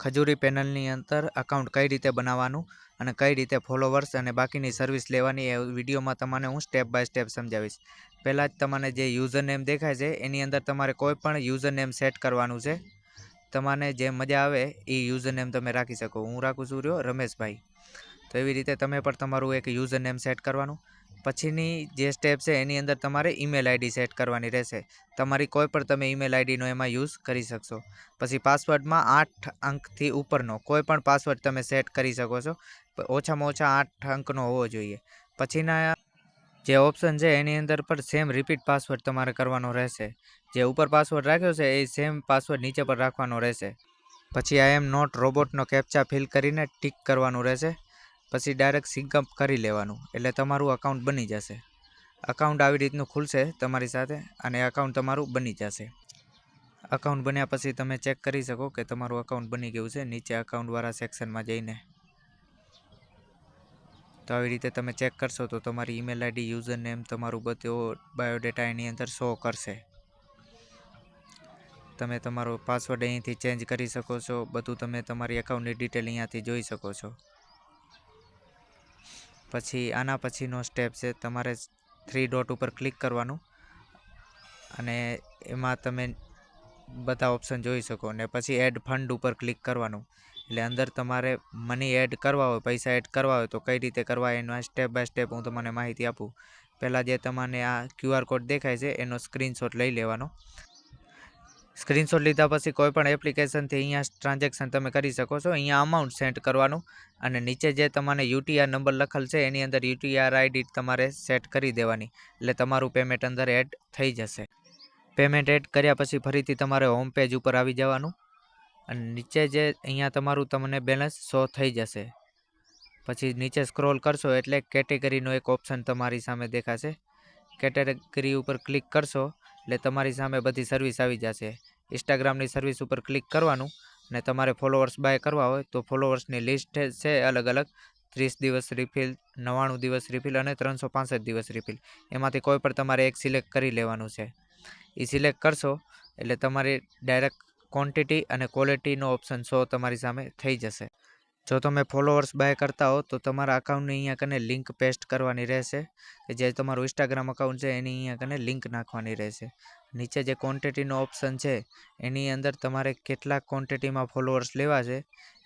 ખજૂરી પેનલની અંદર અકાઉન્ટ કઈ રીતે બનાવવાનું અને કઈ રીતે ફોલોવર્સ અને બાકીની સર્વિસ લેવાની એ વિડીયોમાં તમને હું સ્ટેપ બાય સ્ટેપ સમજાવીશ. પહેલાં જ તમને જે યુઝર નેમ દેખાય છે એની અંદર તમારે કોઈ પણ યુઝર નેમ સેટ કરવાનું છે. તમને જે મજા આવે એ યુઝર નેમ તમે રાખી શકો. હું રાખું છું રહ્યો રમેશભાઈ. તો એવી રીતે તમે પણ તમારું એક યુઝર નેમ સેટ કરવાનું. પછીની જે સ્ટેપ છે એની અંદર તમારે ઈમેલ આઈડી સેટ કરવાની રહેશે. તમારી કોઈ પણ તમે ઈમેલ આઈડીનો એમાં યુઝ કરી શકશો. પછી પાસવર્ડમાં 8 અંકથી ઉપરનો કોઈ પણ પાસવર્ડ તમે સેટ કરી શકો છો. ઓછામાં ઓછા 8 અંકનો હોવો જોઈએ. પછીના જે ઓપ્શન છે એની અંદર પર સેમ રિપીટ પાસવર્ડ તમારે કરવાનો રહેશે. જે ઉપર પાસવર્ડ રાખ્યો છે એ સેમ પાસવર્ડ નીચે પર રાખવાનો રહેશે. પછી આઈ એમ નોટ રોબોટનો કેપ્ચા ફિલ કરીને ટિક કરવાનું રહેશે. પછી ડાયરેક્ટ સિંકઅપ કરી લેવાનું એટલે તમારું અકાઉન્ટ બની જશે. અકાઉન્ટ આવી રીતનું ખુલશે તમારી સાથે અને અકાઉન્ટ તમારું બની જશે. અકાઉન્ટ બન્યા પછી તમે ચેક કરી શકો કે તમારું અકાઉન્ટ બની ગયું છે નીચે અકાઉન્ટવાળા સેક્શનમાં જઈને. તો આવી રીતે તમે ચેક કરશો તો તમારી ઈમેલ આઈડી યુઝર નેમ તમારું બધું બાયોડેટા એની અંદર શો કરશે. તમે તમારો પાસવર્ડ અહીંથી ચેન્જ કરી શકો છો. બધું તમે તમારી એકાઉન્ટની ડિટેલ અહીંયાથી જોઈ શકો છો. પછી આના પછીનો સ્ટેપ છે તમારે 3 ડોટ ઉપર ક્લિક કરવાનું અને એમાં તમે બધા ઓપ્શન જોઈ શકો અને પછી એડ ફંડ ઉપર ક્લિક કરવાનું. એટલે અંદર તમારે મની એડ કરવા હોય, પૈસા એડ કરવા હોય તો કઈ રીતે કરવા એનો સ્ટેપ બાય સ્ટેપ હું તમને માહિતી આપું. પહેલાં જે તમને આ QR કોડ દેખાય છે એનો સ્ક્રીનશોટ લઈ લેવાનો. સ્ક્રીનશોટ લીધા પછી કોઈ પણ એપ્લિકેશનથી અહીંયા ટ્રાન્ઝેક્શન તમે કરી શકો છો. અહીંયા અમાઉન્ટ સેન્ડ કરવાનું અને નીચે જે તમને UTR નંબર લખેલ છે એની અંદર UTR આઈડી તમારે સેટ કરી દેવાની. એટલે તમારું પેમેન્ટ અંદર એડ થઈ જશે. પેમેન્ટ એડ કર્યા પછી ફરીથી તમારે હોમ પેજ ઉપર આવી જવાનું અને નીચે જે અહીંયા તમારું તમને બેલેન્સ શો થઈ જશે. પછી નીચે સ્ક્રોલ કરશો એટલે કેટેગરીનો એક ઓપ્શન તમારી સામે દેખાશે. કેટેગરી ઉપર ક્લિક કરશો એટલે તમારી સામે બધી સર્વિસ આવી જશે. ઇન્સ્ટાગ્રામની સર્વિસ ઉપર ક્લિક કરવાનું અને તમારે ફોલોવર્સ બાય કરવા હોય તો ફોલોવર્સની લિસ્ટ છે અલગ અલગ 30 દિવસ રિફિલ, 99 દિવસ રિફિલ અને 365 દિવસ રિફિલ. એમાંથી કોઈ પણ તમારે એક સિલેક્ટ કરી લેવાનું છે. એ સિલેક્ટ કરશો એટલે તમારી ડાયરેક્ટ ક્વોન્ટિટી અને ક્વોલિટીનો ઓપ્શન શો તમારી સામે થઈ જશે. જો તમે ફોલોવર્સ બાય કરતા હો તો તમારા અકાઉન્ટની અહીંયા કને લિંક પેસ્ટ કરવાની રહેશે. કે જે તમારું ઇન્સ્ટાગ્રામ અકાઉન્ટ છે એની અહીંયા કને લિંક નાખવાની રહેશે. નીચે જે ક્વોન્ટિટીનો ઓપ્શન છે એની અંદર તમારે કેટલા ક્વોન્ટિટીમાં ફોલોવર્સ લેવા છે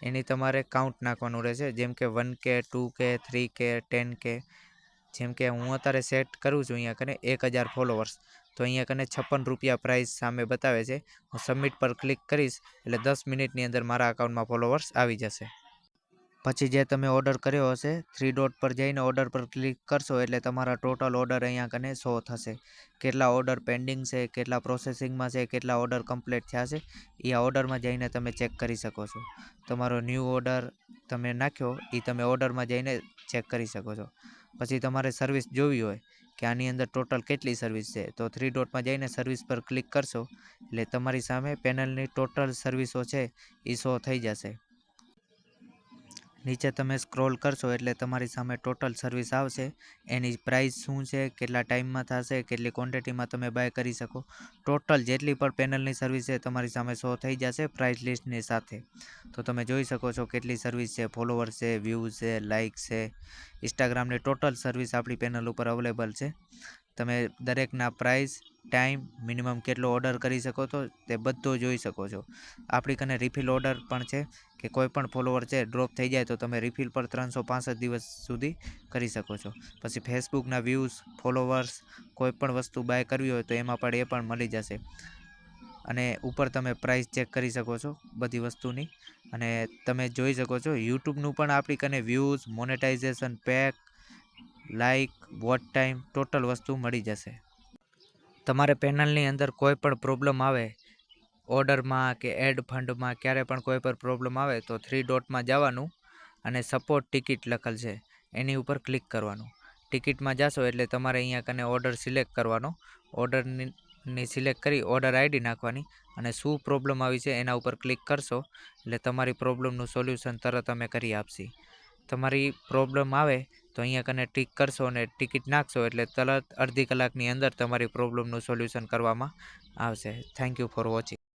એની તમારે કાઉન્ટ નાખવાનું રહેશે. જેમ કે 1K, 2K, 3K, 10K. જેમ કે હું અત્યારે સેટ કરું છું અહીંયા કને 1000 ફોલોવર્સ. તો અહીંયા કને 56 રૂપિયા પ્રાઇસ સામે બતાવે છે. હું સબમિટ પર ક્લિક કરીશ એટલે 10 મિનિટની અંદર મારા અકાઉન્ટમાં ફોલોવર્સ આવી જશે. પછી જે તમે ઓર્ડર કર્યો હશે 3 ડોટ પર જઈને ઓર્ડર પર ક્લિક કરશો એટલે તમારા ટોટલ ઓર્ડર અહીંયા કને શો થશે. કેટલા ઓર્ડર પેન્ડિંગ છે, કેટલા પ્રોસેસિંગમાં છે, કેટલા ઓર્ડર કમ્પ્લીટ થયા છે એ આ ઓર્ડરમાં જઈને તમે ચેક કરી શકો છો. તમારો ન્યૂ ઓર્ડર તમે નાખ્યો એ તમે ઓર્ડરમાં જઈને ચેક કરી શકો છો. પછી તમારે સર્વિસ જોવી હોય કે આની અંદર ટોટલ કેટલી સર્વિસ છે તો 3 ડોટમાં જઈને સર્વિસ પર ક્લિક કરશો એટલે તમારી સામે પેનલની ટોટલ સર્વિસો છે એ શો થઈ જશે. નીચે તમે સ્ક્રોલ કરશો એટલે તમારી સામે ટોટલ સર્વિસ આવશે. એની પ્રાઇસ શું છે, કેટલા ટાઈમમાં થશે, કેટલી ક્વોન્ટિટીમાં તમે બાય કરી શકો. ટોટલ જેટલી પણ પેનલની સર્વિસ છે તમારી સામે શો થઈ જશે પ્રાઇસ લિસ્ટની સાથે. તો તમે જોઈ શકો છો કેટલી સર્વિસ છે, ફોલોવર્સ છે, વ્યૂઝ છે, લાઇક્સ છે. ઇન્સ્ટાગ્રામની ટોટલ સર્વિસ આપણી પેનલ ઉપર અવેલેબલ છે. તમે દરેકના પ્રાઇસ, ટાઈમ, મિનિમમ કેટલો ઓર્ડર કરી શકો છો તે બધું જોઈ શકો છો. આપણી કને રિફિલ ઓર્ડર પણ છે કે કોઈ પણ ફોલોવર છે ડ્રોપ થઈ જાય તો તમે રિફિલ પર 365 દિવસ સુધી કરી શકો છો. પછી ફેસબુકના વ્યૂઝ, ફોલોવર્સ, કોઈ પણ વસ્તુ બાય કરવી હોય તો એમાં પણ એ પણ મળી જશે. અને ઉપર તમે પ્રાઇસ ચેક કરી શકો છો બધી વસ્તુની. અને તમે જોઈ શકો છો યુટ્યુબનું પણ આપણી કને views, monetisation pack, like, watch time total વસ્તુ મળી જશે. તમારે પેનલની અંદર કોઈ પણ પ્રોબ્લેમ આવે ઓર્ડરમાં કે એડ ફંડમાં ક્યારે પણ કોઈ પણ પ્રોબ્લેમ આવે તો 3 ડોટમાં જવાનું અને સપોર્ટ ટિકિટ લખેલ છે એની ઉપર ક્લિક કરવાનું. ટિકિટમાં જશો એટલે તમારે અહીંયા કને ઓર્ડર સિલેક્ટ કરવાનો. ઓર્ડરની સિલેક્ટ કરી ઓર્ડર આઈડી નાખવાની અને શું પ્રોબ્લેમ આવી છે એના ઉપર ક્લિક કરશો એટલે તમારી પ્રોબ્લેમનું સોલ્યુશન તરત અમે કરી આપશી. તમારી પ્રોબ્લેમ આવે તો અહીંયા કને ટિક કરશો અને ટિકિટ નાખશો એટલે તરત અડધી કલાકની અંદર તમારી પ્રોબ્લેમનું સોલ્યુશન કરવામાં આવશે. Thank you for watching.